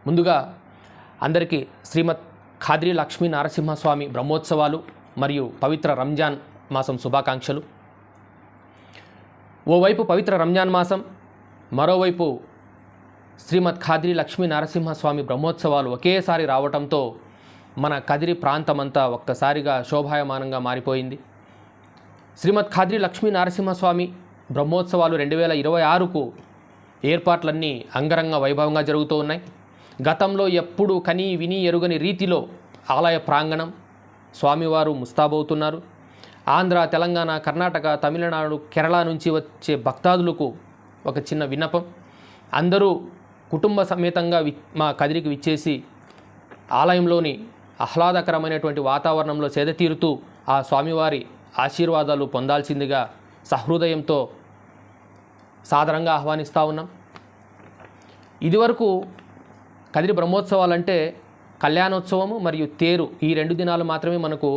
ముందుగా అందరికీ శ్రీమద్ ఖాద్రి లక్ష్మీ నరసింహస్వామి బ్రహ్మోత్సవాలు మరియు పవిత్ర రంజాన్ మాసం శుభాకాంక్షలు. ఓవైపు పవిత్ర రంజాన్ మాసం, మరోవైపు శ్రీమద్ ఖాద్రి లక్ష్మీ నరసింహస్వామి బ్రహ్మోత్సవాలు ఒకేసారి రావడంతో మన కదిరి ప్రాంతమంతా ఒక్కసారిగా శోభాయమానంగా మారిపోయింది. శ్రీమద్ ఖాద్రి లక్ష్మీ నరసింహస్వామి బ్రహ్మోత్సవాలు 2026కు ఏర్పాట్లన్నీ అంగరంగ వైభవంగా జరుగుతూ ఉన్నాయి. గతంలో ఎప్పుడు కని విని ఎరుగని రీతిలో ఆలయ ప్రాంగణం స్వామివారు ముస్తాబవుతున్నారు. ఆంధ్ర, తెలంగాణ, కర్ణాటక, తమిళనాడు, కేరళ నుంచి వచ్చే భక్తాదులకు ఒక చిన్న విన్నపం. అందరూ కుటుంబ సమేతంగా మా కదిరికి విచ్చేసి ఆలయంలోని ఆహ్లాదకరమైనటువంటి వాతావరణంలో సేదతీరుతూ ఆ స్వామివారి ఆశీర్వాదాలు పొందాల్సిందిగా సహృదయంతో సాదరంగా ఆహ్వానిస్తూ ఉన్నాం. ఇదివరకు కదిరి బ్రహ్మోత్సవాలంటే కళ్యాణోత్సవము మరియు తేరు, ఈ 2 దినాలు మాత్రమే మనకు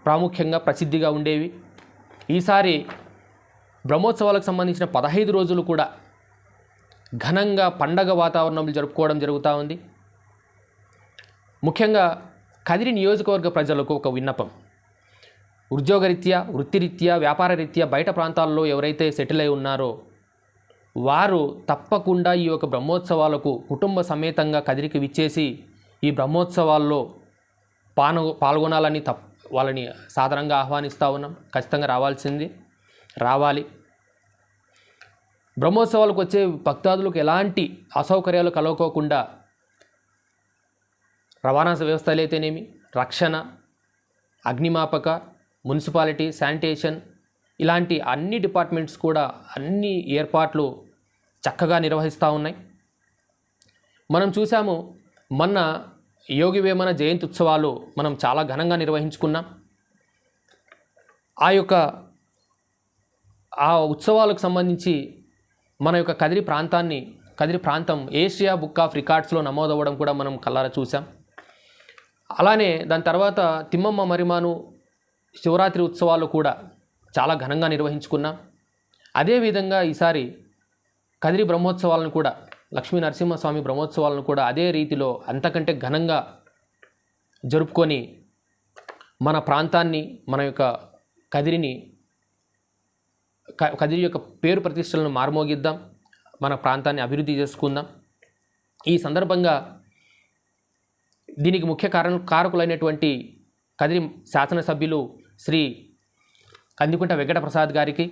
ప్రాముఖ్యంగా ప్రసిద్ధిగా ఉండేవి. ఈసారి బ్రహ్మోత్సవాలకు సంబంధించిన 15 రోజులు కూడా ఘనంగా పండగ వాతావరణంలో జరుపుకోవడం జరుగుతూ ఉంది. ముఖ్యంగా కదిరి నియోజకవర్గ ప్రజలకు ఒక విన్నపం. ఉద్యోగరీత్యా, వృత్తిరీత్యా, వ్యాపార రీత్యా బయట ప్రాంతాల్లో ఎవరైతే సెటిల్ అయి ఉన్నారో వారు తప్పకుండా ఈ యొక్క బ్రహ్మోత్సవాలకు కుటుంబ సమేతంగా కదిరికి విచ్చేసి ఈ బ్రహ్మోత్సవాల్లో పాల్గొనాలని వాళ్ళని సాధారణంగా ఆహ్వానిస్తూ ఉన్నాం. ఖచ్చితంగా రావాలి. బ్రహ్మోత్సవాలకు వచ్చే భక్తాదులకు ఎలాంటి అసౌకర్యాలు కలగకోకుండా రవాణా వ్యవస్థలు అయితేనేమి, రక్షణ, అగ్నిమాపక, మున్సిపాలిటీ, శానిటేషన్ ఇలాంటి అన్ని డిపార్ట్మెంట్స్ కూడా అన్ని ఏర్పాట్లు చక్కగా నిర్వహిస్తూ ఉన్నాయి. మనం చూసాము, మొన్న యోగి వేమన జయంతి ఉత్సవాలు మనం చాలా ఘనంగా నిర్వహించుకున్నాం. ఆ ఉత్సవాలకు సంబంధించి మన యొక్క కదిరి ప్రాంతం ఏషియా బుక్ ఆఫ్ రికార్డ్స్లో నమోదవ్వడం కూడా మనం కళ్ళారా చూసాం. అలానే దాని తర్వాత తిమ్మమ్మ మరిమాను శివరాత్రి ఉత్సవాలు కూడా చాలా ఘనంగా నిర్వహించుకున్నాం. అదేవిధంగా ఈసారి కదిరి బ్రహ్మోత్సవాలను కూడా, లక్ష్మీ నరసింహస్వామి బ్రహ్మోత్సవాలను కూడా అదే రీతిలో అంతకంటే ఘనంగా జరుపుకొని మన ప్రాంతాన్ని, మన యొక్క కదిరి యొక్క పేరు ప్రతిష్టలను మార్మోగిద్దాం, మన ప్రాంతాన్ని అభివృద్ధి చేసుకుందాం. ఈ సందర్భంగా దీనికి ముఖ్య కారకులైనటువంటి కదిరి శాసనసభ్యులు శ్రీ కందికుంట వెంకటప్రసాద్ గారికి,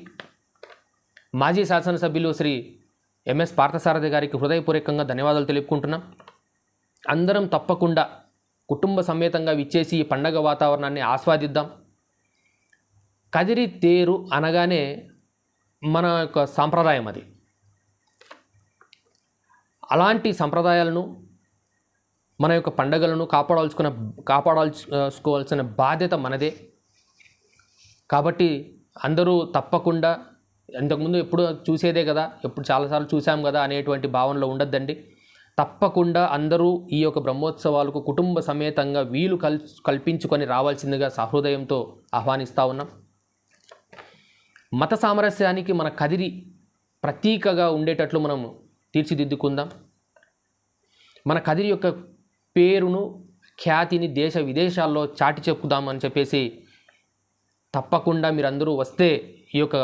మాజీ శాసనసభ్యులు శ్రీ ఎంఎస్ పార్థసారథి గారికి హృదయపూర్వకంగా ధన్యవాదాలు తెలుపుకుంటున్నాం. అందరం తప్పకుండా కుటుంబ సమేతంగా విచ్చేసి ఈ పండగ వాతావరణాన్ని ఆస్వాదిద్దాం. కదిరి తేరు అనగానే మన యొక్క సాంప్రదాయం అది. అలాంటి సంప్రదాయాలను, మన యొక్క పండగలను కాపాడాల్సుకోవాల్సిన బాధ్యత మనదే. కాబట్టి అందరూ తప్పకుండా, ఇంతకుముందు ఎప్పుడు చూసేదే కదా, ఎప్పుడు చాలాసార్లు చూసాం కదా అనేటువంటి భావనలో ఉండద్దండి. తప్పకుండా అందరూ ఈ యొక్క బ్రహ్మోత్సవాలకు కుటుంబ సమేతంగా వీలు కల్పించుకొని రావాల్సిందిగా సహృదయంతో ఆహ్వానిస్తూ ఉన్నాం. మత సామరస్యానికి మన కదిరి ప్రతీకగా ఉండేటట్లు మనం తీర్చిదిద్దుకుందాం. మన కదిరి యొక్క పేరును, ఖ్యాతిని దేశ విదేశాల్లో చాటి చెప్పుదామని చెప్పేసి తప్పకుండా మీరందరూ వస్తే ఈ యొక్క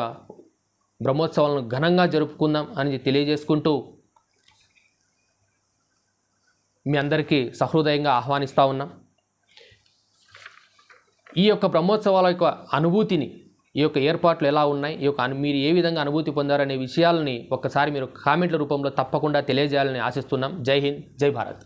బ్రహ్మోత్సవాలను ఘనంగా జరుపుకుందాం అని తెలియజేసుకుంటూ మీ అందరికీ సహృదయంగా ఆహ్వానిస్తూ ఉన్నాం. ఈ యొక్క బ్రహ్మోత్సవాల యొక్క అనుభూతిని, ఈ యొక్క ఏర్పాట్లు ఎలా ఉన్నాయి, మీరు ఏ విధంగా అనుభూతి పొందారనే విషయాలని ఒక్కసారి మీరు కామెంట్ల రూపంలో తప్పకుండా తెలియజేయాలని ఆశిస్తున్నాం. జై హింద్, జై భారత్.